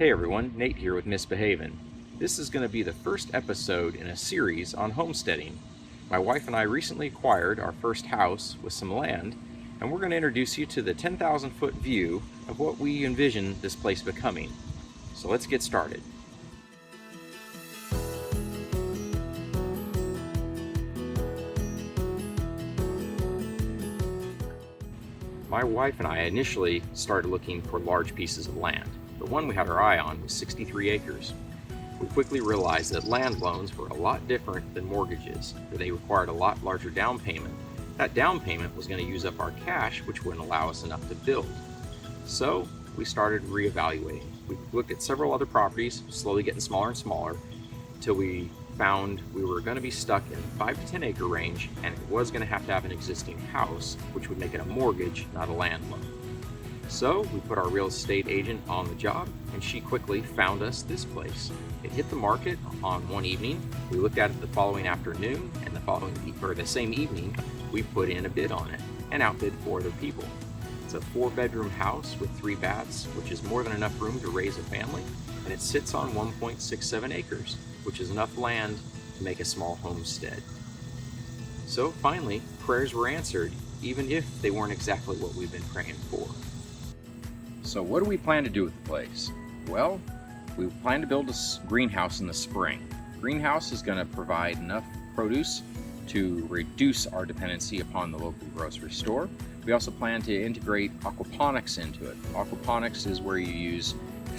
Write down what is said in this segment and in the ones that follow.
Hey everyone, Nate here with MisBeeHayVin. This is going to be the first episode in a series on homesteading. My wife and I recently acquired our first house with some land, and we're going to introduce you to the 10,000 foot view of what we envision this place becoming. So let's get started. My wife and I initially started looking for large pieces of land. The one we had our eye on was 63 acres. We quickly realized that land loans were a lot different than mortgages, that they required a lot larger down payment. That down payment was going to use up our cash, which wouldn't allow us enough to build. So we started reevaluating. We looked at several other properties, slowly getting smaller and smaller, until we found we were going to be stuck in 5 to 10 acre range, and it was going to have an existing house, which would make it a mortgage, not a land loan. So we put our real estate agent on the job, and she quickly found us this place. It hit the market on one evening. We looked at it the following afternoon, and the same evening, we put in a bid on it and outbid 4 other people. It's a 4-bedroom house with 3 baths, which is more than enough room to raise a family, and it sits on 1.67 acres, which is enough land to make a small homestead. So finally, prayers were answered, even if they weren't exactly what we've been praying for. So what do we plan to do with the place? Well, we plan to build a greenhouse in the spring. Greenhouse is going to provide enough produce to reduce our dependency upon the local grocery store. We also plan to integrate aquaponics into it. Aquaponics is where you use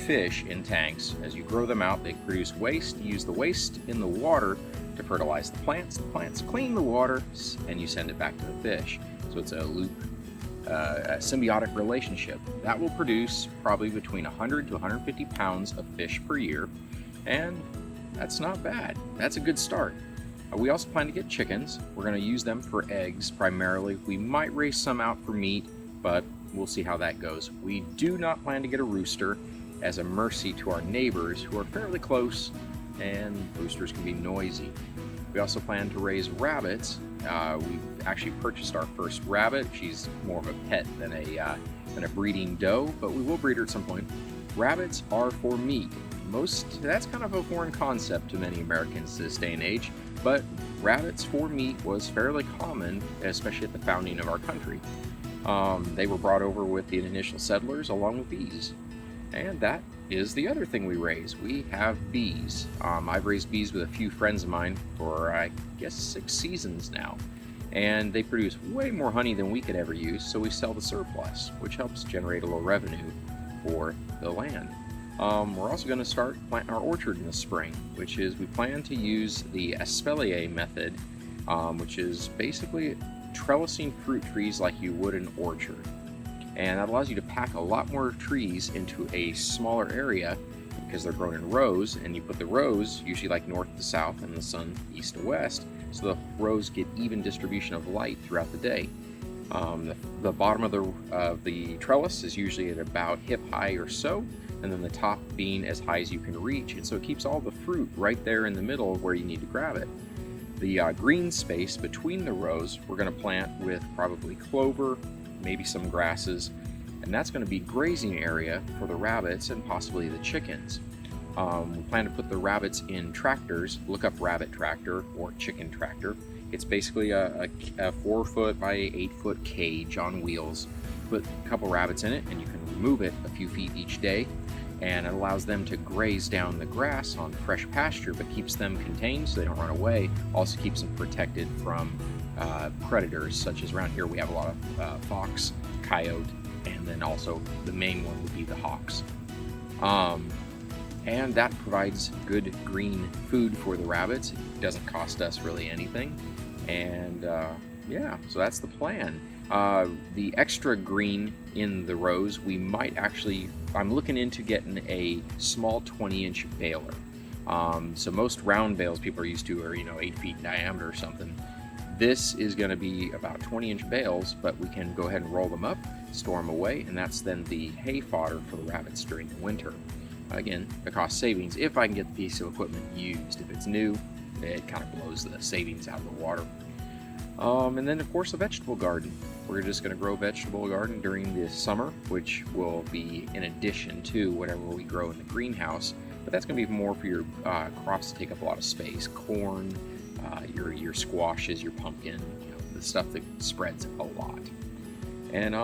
fish in tanks. As you grow them out, they produce waste. You use the waste in the water to fertilize the plants. The plants clean the water, and you send it back to the fish. So it's a loop, a symbiotic relationship. That will produce probably between 100 to 150 pounds of fish per year, and that's not bad. That's a good start. We also plan to get chickens. We're going to use them for eggs primarily. We might raise some out for meat, but we'll see how that goes. We do not plan to get a rooster as a mercy to our neighbors who are fairly close, and roosters can be noisy. We also plan to raise rabbits. We've actually purchased our first rabbit. She's more of a pet than a breeding doe, but we will breed her at some point. Rabbits are for meat. That's kind of a foreign concept to many Americans this day and age, but rabbits for meat was fairly common, especially at the founding of our country. They were brought over with the initial settlers along with bees. And that is the other thing we raise. We have bees. I've raised bees with a few friends of mine for, I guess, 6 seasons now. And they produce way more honey than we could ever use, so we sell the surplus, which helps generate a little revenue for the land. We're also going to start planting our orchard in the spring, which is we plan to use the espalier method, which is basically trellising fruit trees like you would an orchard. And that allows you to pack a lot more trees into a smaller area because they're grown in rows, and you put the rows usually like north to south and the sun east to west, so the rows get even distribution of light throughout the day. The bottom of the trellis is usually at about hip high or so, and then the top being as high as you can reach, and so it keeps all the fruit right there in the middle where you need to grab it. The green space between the rows we're going to plant with probably clover, maybe some grasses, and that's going to be grazing area for the rabbits and possibly the chickens. We plan to put the rabbits in tractors. Look up rabbit tractor or chicken tractor. It's basically a 4-foot by 8-foot cage on wheels. Put a couple rabbits in it, and you can remove it a few feet each day, and it allows them to graze down the grass on fresh pasture, but keeps them contained so they don't run away. Also keeps them protected from predators, such as around here we have a lot of fox, coyote, and then also the main one would be the hawks. And that provides good green food for the rabbits. It doesn't cost us really anything. And yeah, so that's the plan. The extra green in the rows, I'm looking into getting a small 20-inch baler. So most round bales people are used to are 8 feet in diameter or something. This is going to be about 20-inch bales, but we can go ahead and roll them up, store them away, and that's then the hay fodder for the rabbits during the winter. Again, the cost savings if I can get the piece of equipment used. If it's new, it kind of blows the savings out of the water. And then, of course, a vegetable garden. We're just going to grow a vegetable garden during the summer, which will be in addition to whatever we grow in the greenhouse. But that's going to be more for your crops to take up a lot of space. Corn, your squashes, your pumpkin, the stuff that spreads a lot. And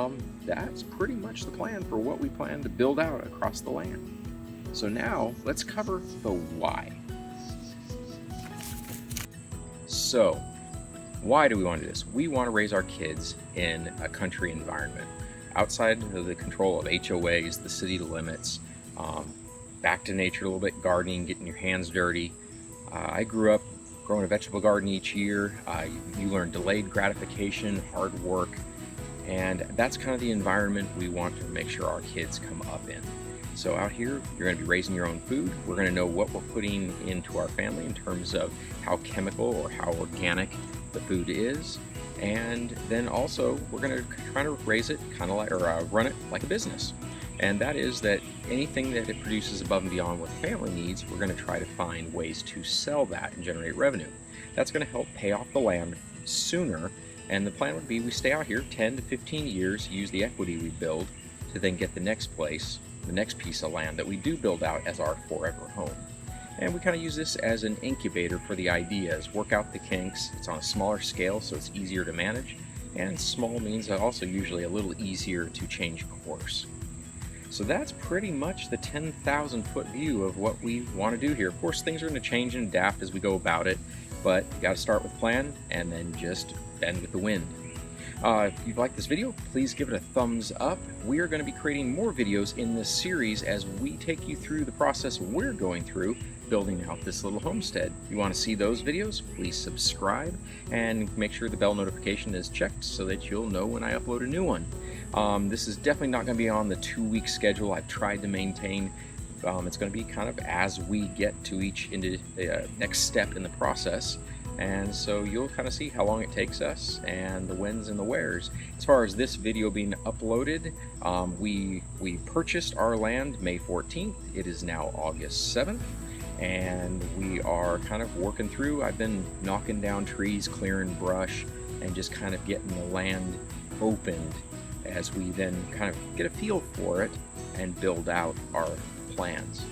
that's pretty much the plan for what we plan to build out across the land. So now let's cover the why. So why do we want to do this? We want to raise our kids in a country environment, outside of the control of HOAs, the city limits, back to nature a little bit, gardening, getting your hands dirty. I grew up growing a vegetable garden each year. You learn delayed gratification, hard work, and that's kind of the environment we want to make sure our kids come up in. So out here, you're going to be raising your own food. We're going to know what we're putting into our family in terms of how chemical or how organic the food is, and then also we're going to try to raise it kind of like, or run it like a business. And that is that anything that it produces above and beyond what the family needs, we're going to try to find ways to sell that and generate revenue. That's going to help pay off the land sooner, and the plan would be we stay out here 10 to 15 years, use the equity we build to then get the next place, the next piece of land that we do build out as our forever home. And we kind of use this as an incubator for the ideas, work out the kinks. It's on a smaller scale, so it's easier to manage, and small means also usually a little easier to change course. So that's pretty much the 10,000 foot view of what we want to do here. Of course, things are going to change and adapt as we go about it, but you got to start with a plan and then just bend with the wind. If you've liked this video, please give it a thumbs up. We are going to be creating more videos in this series as we take you through the process we're going through building out this little homestead. If you want to see those videos, please subscribe and make sure the bell notification is checked so that you'll know when I upload a new one. This is definitely not going to be on the 2-week schedule I've tried to maintain. It's going to be kind of as we get to each next step in the process. And so you'll kind of see how long it takes us and the whens and the wheres. As far as this video being uploaded, we purchased our land May 14th. It is now August 7th. And we are kind of working through. I've been knocking down trees, clearing brush, and just kind of getting the land opened as we then kind of get a feel for it and build out our plans.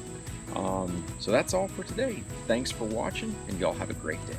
So that's all for today. Thanks for watching, and y'all have a great day.